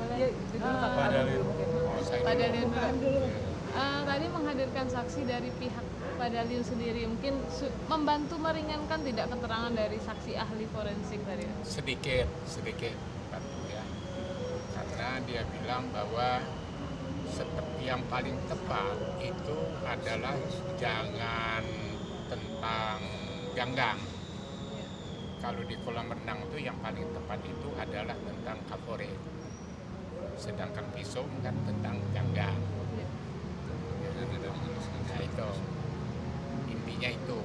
boleh. Ya, itu dulu Kak. Pak Dalil. Pak Dalil dulu. Tadi menghadirkan saksi dari pihak Pak Dalil sendiri, mungkin membantu meringankan tidak keterangan dari saksi ahli forensik tadi? Sedikit bantu ya, karena dia bilang bahwa seperti yang paling tepat itu adalah jangan tentang ganggang. Kalau di kolam renang itu yang paling tepat itu adalah tentang kapore, sedangkan pisau kan tentang ganggang. Nah itu intinya itu.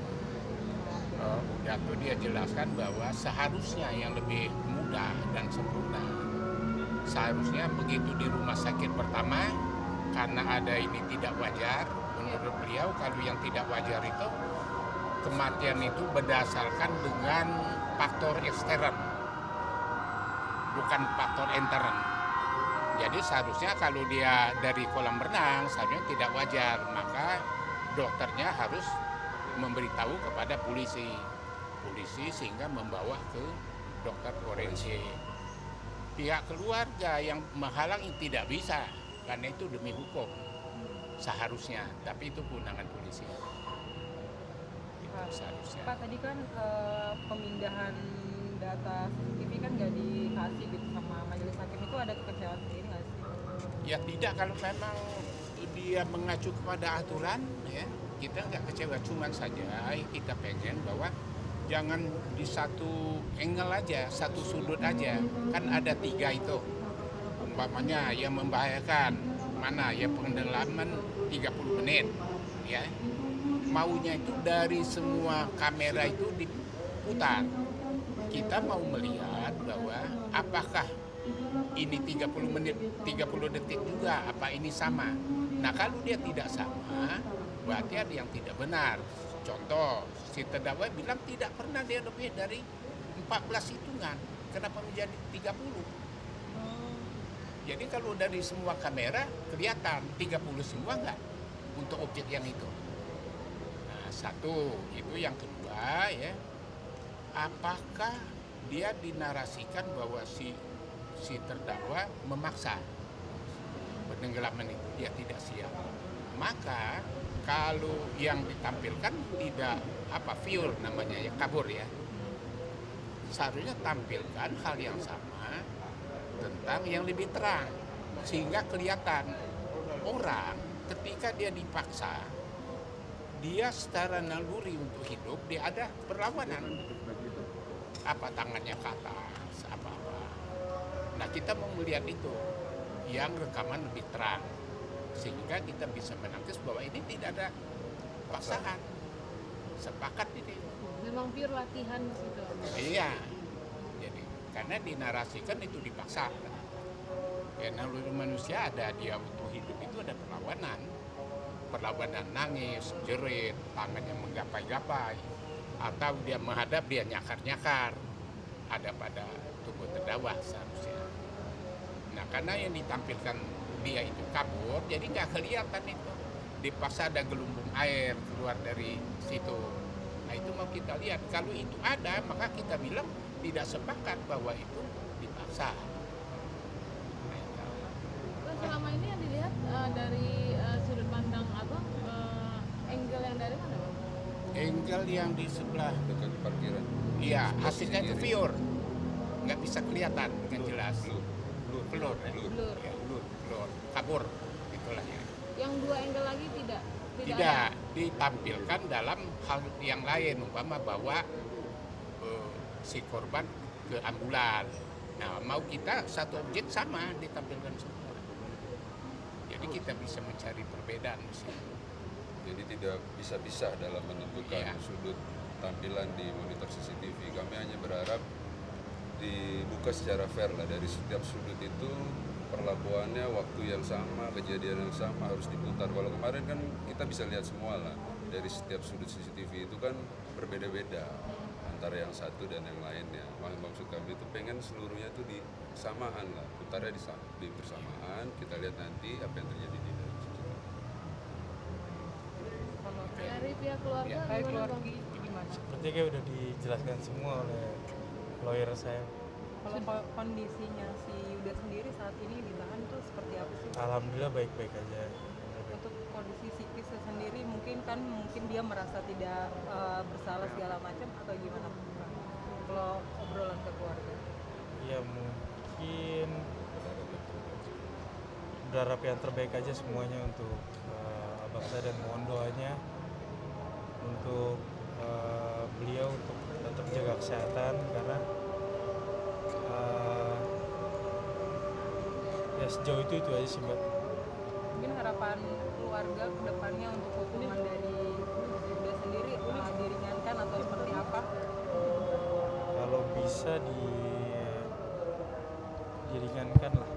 Udah tuh dia jelaskan bahwa seharusnya yang lebih mudah dan sempurna. Seharusnya begitu di rumah sakit pertama, karena ada ini tidak wajar, menurut beliau kalau yang tidak wajar itu kematian itu berdasarkan dengan faktor ekstern, bukan faktor intern. Jadi seharusnya kalau dia dari kolam renang seharusnya tidak wajar, maka dokternya harus memberitahu kepada polisi sehingga membawa ke dokter forensik. Pihak keluarga yang menghalangi tidak bisa, karena itu demi hukum seharusnya, tapi itu kewenangan polisi. Itu seharusnya. Pak, tadi kan pemindahan data CCTV kan nggak dikasih gitu sama majelis hakim, itu ada kekecewaan sendiri nggak sih? Ya tidak, kalau memang dia mengacu kepada aturan ya kita nggak kecewa, cuman saja kita pengen bahwa jangan di satu angle aja, satu sudut aja, kan ada 3 itu umpamanya yang membahayakan mana ya, pendalaman 30 menit ya, maunya itu dari semua kamera itu diputar. Kita mau melihat bahwa apakah ini 30 menit, 30 detik juga, apa ini sama. Nah kalau dia tidak sama, berarti ada yang tidak benar. Contoh, si terdakwa bilang tidak pernah dia lebih dari 14 hitungan. Kenapa menjadi 30? Jadi kalau dari semua kamera kelihatan 30 semua enggak untuk objek yang itu. Nah, satu, itu yang kedua ya. Apakah dia dinarasikan bahwa si terdakwa memaksa penenggelaman itu, dia tidak siap. Maka kalau yang ditampilkan tidak pure namanya ya, kabur ya. Seharusnya tampilkan hal yang sama tentang yang lebih terang, sehingga kelihatan orang ketika dia dipaksa, dia secara naluri untuk hidup, dia ada perlawanan, tangannya ke atas, apa-apa. Nah kita mau melihat itu, yang rekaman lebih terang, sehingga kita bisa menangkis bahwa ini tidak ada paksaan. Sepakat ini. Memang pure latihan gitu. Iya. Jadi karena dinarasikan itu dipaksa. Ya naluri manusia ada, dia untuk hidup itu ada perlawanan nangis, jerit, tangannya menggapai-gapai, atau dia menghadap, dia nyakar-nyakar, ada pada tubuh terdakwa seharusnya. Nah karena yang ditampilkan dia itu kabur, jadi nggak kelihatan itu. Dipaksa ada gelombang air keluar dari situ. Nah itu mau kita lihat. Kalau itu ada, maka kita bilang tidak sepakat bahwa itu dipaksa. Selama ini yang dilihat dari sudut pandang angle yang dari mana, Bang? Angle yang di sebelah dekat parkiran. iya, hasilnya itu pure, nggak bisa kelihatan dengan jelas. Blur. Kabur, itulah ya. Yang 2 angle lagi tidak Tidak ditampilkan dalam hal yang lain, umpama bawa si korban ke ambulan. Nah, mau kita satu objek sama ditampilkan semua. Jadi kita bisa mencari perbedaan di sini. Jadi tidak bisa-bisa dalam menentukan Iya. sudut tampilan di monitor CCTV. Kami hanya berharap dibuka secara fair lah, dari setiap sudut itu perlakuannya waktu yang sama, kejadian yang sama harus diputar. Kalau kemarin kan kita bisa lihat semua lah, dari setiap sudut CCTV itu kan berbeda-beda antara yang satu dan yang lainnya. Maksud kami itu pengen seluruhnya itu disamaan lah, putarnya di bersamaan, kita lihat nanti apa yang terjadi di dalam CCTV. Kalau dari pihak keluarga Ya. kayak gimana, keluarga Bang? gimana? Sepertinya kayak udah dijelaskan semua oleh lawyer saya. Kalau kondisinya si Yuda sendiri saat saat ini ditahan itu seperti apa sih? Alhamdulillah baik-baik aja. Untuk kondisi psikisnya sendiri mungkin dia merasa tidak bersalah segala macam atau gimana Pak? Kalau obrolan ke keluarga. Ya mungkin berharap yang terbaik aja semuanya untuk abang saya, dan mohon doanya untuk beliau untuk tetap jaga kesehatan, karena ya sejauh itu aja sih Mbak. Mungkin harapan keluarga ke depannya untuk hukuman dari Yuda sendiri diringankan atau seperti apa? Kalau bisa diringankan lah.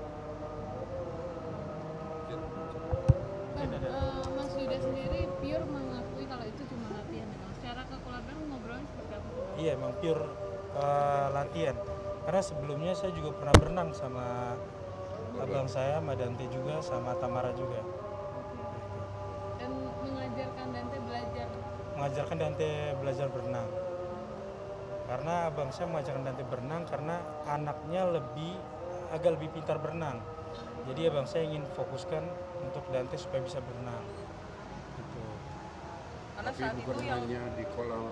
Mas Yuda sendiri pure mengakui kalau itu cuma latihan ya. Secara kekeluargaan ngobrolnya seperti apa? Iya, emang pure latihan. Karena sebelumnya saya juga pernah berenang sama abang saya, sama Dante juga, sama Tamara juga. Dan mengajarkan Dante belajar berenang. Karena abang saya mengajarkan Dante berenang karena anaknya agak lebih pintar berenang. Jadi abang saya ingin fokuskan untuk Dante supaya bisa berenang. Gitu. Karena Tapi saat bukan itu yang hanya di kolam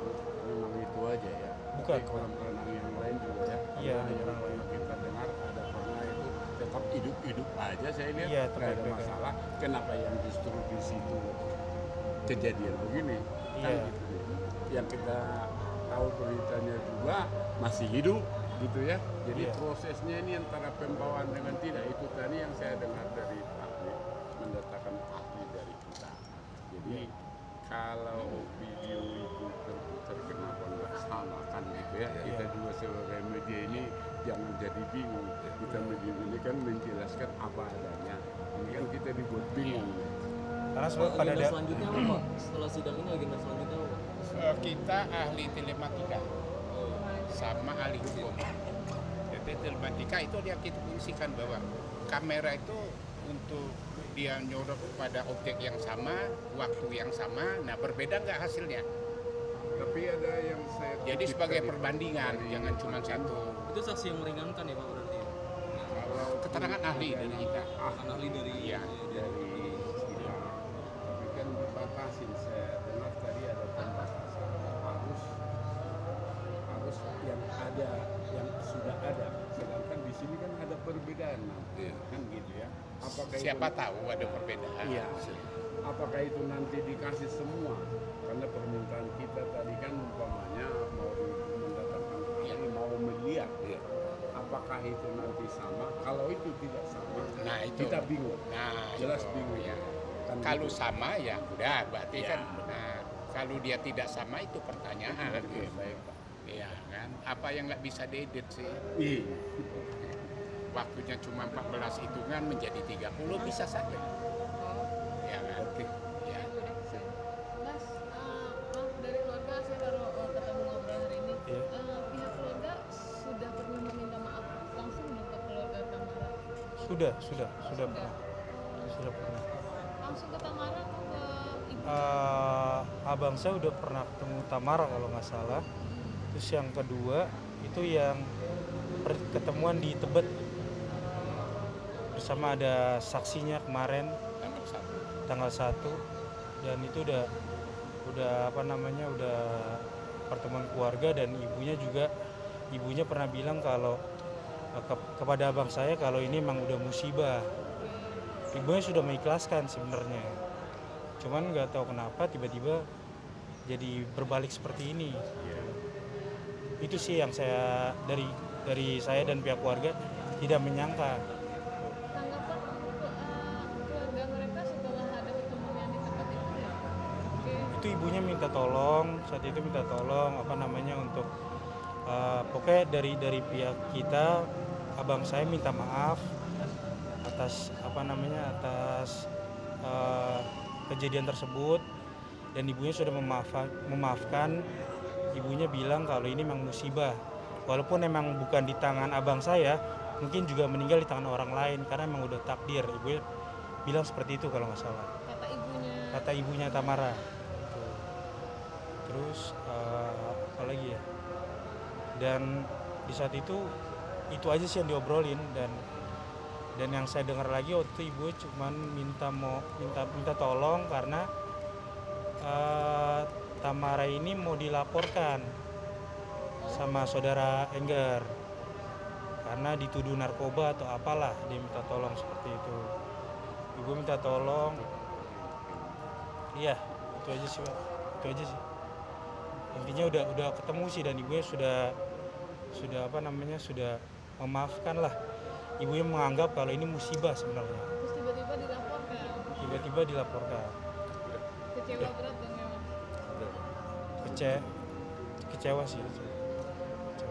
renang itu aja ya. Bukan. Di kolam renang yang lain juga ya. Iya, Karena di kolam lain. kita dengar ada pernah itu tetap hidup aja saya lihat. Iya, nggak ada baik-baik aja. masalah. Kenapa yang justru di situ kejadian begini? Kan Iya. gitu. Yang kita tahu beritanya juga masih hidup gitu ya. Jadi Iya. prosesnya ini antara pembawaan dengan tidak, itu tadi yang saya dengar dari ahli, mendatangkan ahli dari kita. Jadi kalau video itu terputar kenapa nggak sama kan gitu ya. Kita juga sebagai media ini jangan jadi bingung. Kita media ini kan menjelaskan apa adanya. Ini kan kita dibuat bingung. Karena sebenarnya pada Agenda selanjutnya apa Pak? Setelah sidang ini agenda selanjutnya apa Pak? Kita ahli telematika sama ahli hukum. Jadi telematika itu dia kita fungsikan bahwa kamera itu untuk dia nyorot pada objek yang sama, waktu yang sama, nah berbeda nggak hasilnya? Tapi ada yang saya Jadi kutip sebagai dari- perbandingan, dari- jangan cuma satu. Itu saksi yang meringankan ya Pak berarti? Kalau Keterangan ahli dari kita. Ahli dari Iya. dari kita, tapi kan dibatasin. Saya dengar tadi ada pembatasan harus yang ada, yang sudah ada. Sedangkan di sini kan ada perbedaan nanti, kan gitu ya. Apakah Siapa itu, tahu ada perbedaan. Iya. Apakah itu nanti dikasih semua? Karena permintaan kita tadi kan umpamanya mau mendatangkan ahli, mau melihat. Apakah itu nanti sama? Kalau itu tidak sama, Nah itu. kita bingung. Nah Jelas itu, bingung ya. Kan Kalau gitu. sama ya udah, berarti Ya. kan. Nah, kalau dia tidak sama itu pertanyaan. Oke, baik Pak. Iya kan. Apa yang nggak bisa diedit sih? Iya. Waktunya cuma 14 hitungan menjadi 30 bisa saja. Ya kan. Oke. Ya. Mas, maaf dari keluarga saya baru ketemu ngobrol hari ini. Iya. Pihak keluarga sudah pernah meminta maaf langsung belum ke keluarga Tamara? Sudah pernah. Sudah pernah. Langsung ke Tamara atau ke ibu? Abang saya udah pernah ketemu Tamara kalau nggak salah. Terus yang kedua itu yang ketemuan di Tebet bersama ada saksinya kemarin tanggal 1, dan itu udah pertemuan keluarga, dan ibunya pernah bilang kalau kepada abang saya kalau ini emang udah musibah. Ibunya sudah mengikhlaskan sebenarnya, cuman nggak tahu kenapa tiba-tiba jadi berbalik seperti ini. Itu sih yang saya dari saya dan pihak keluarga tidak menyangka. Tanggapan keluarga mereka setelah ada pertemuan yang di tempat itu ya? Oke. Itu ibunya minta tolong, saat itu minta tolong untuk pokoknya dari pihak kita, abang saya minta maaf atas kejadian tersebut, dan ibunya sudah memaafkan. Ibunya bilang kalau ini memang musibah, walaupun emang bukan di tangan abang saya, mungkin juga meninggal di tangan orang lain karena emang udah takdir. Ibunya bilang seperti itu kalau nggak salah, kata ibunya Tamara. Terus apa lagi ya, dan di saat itu aja sih yang diobrolin, dan Dan yang saya dengar lagi waktu itu ibu cuman minta tolong karena Tamara ini mau dilaporkan sama saudara Enggar karena dituduh narkoba atau apalah, dia minta tolong seperti itu. Ibu minta tolong. Iya, itu aja sih, Pak. Itu aja sih. Intinya udah ketemu sih, dan ibunya sudah sudah memaafkan lah. Ibunya menganggap kalau ini musibah sebenarnya. Terus tiba-tiba dilaporkan. Tiba-tiba dilaporkan. Kecewa berat dong memang. Kecewa sih.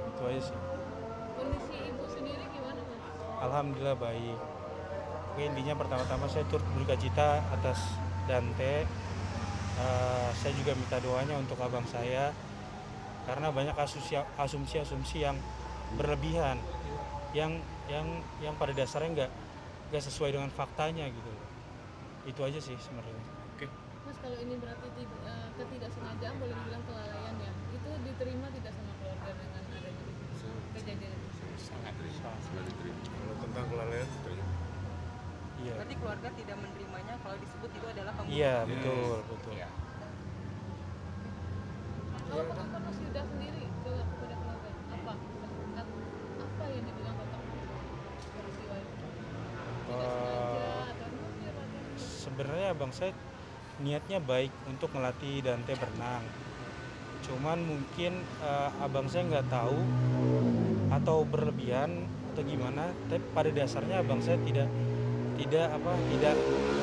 Itu aja sih. Kondisi ibu sendiri gimana, Mas? Alhamdulillah baik. Oke, intinya pertama-tama saya turut berduka cita atas Dante. Saya juga minta doanya untuk abang saya karena banyak asumsi-asumsi yang berlebihan, yang pada dasarnya nggak sesuai dengan faktanya gitu. Itu aja sih sebenarnya. Mas, kalau ini berarti ketidaksengajaan, boleh dibilang kelalaian ya, itu diterima tidak sama keluarga dengan adanya kejadian itu? Sangat Sudah diterima. Kalau tentang kelalaian terima. Iya. Berarti keluarga tidak menerimanya kalau disebut itu adalah pembunuhan. Iya, betul. Ya. Kalau pengakuan Mas Yuda sendiri kepada keluarga, apa yang dibilang tentang peristiwa itu? Tidak sengaja atau Sebenarnya abang saya niatnya baik untuk melatih Dante berenang. Cuman mungkin abang saya nggak tahu atau berlebihan atau gimana. Tapi pada dasarnya abang saya tidak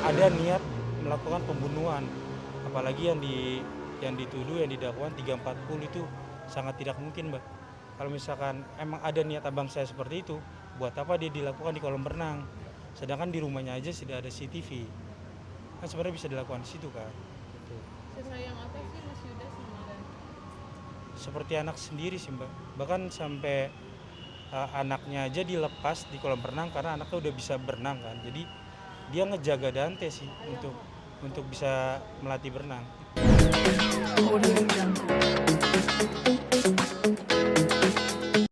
ada niat melakukan pembunuhan. Apalagi yang dituduh, yang didakwakan 340 itu sangat tidak mungkin, Mbak. Kalau misalkan emang ada niat abang saya seperti itu, buat apa dia dilakukan di kolam renang? Sedangkan di rumahnya aja sudah ada CCTV. Kan sebenarnya bisa dilakukan di situ kan. Gitu. sesayang apa sih Mas Yuda sama Dante? Seperti anak sendiri sih, Mbak. Bahkan sampai anaknya aja dilepas di kolam renang karena anaknya udah bisa berenang kan. Jadi dia ngejaga Dante sih untuk bisa melatih berenang. Audio Jungle.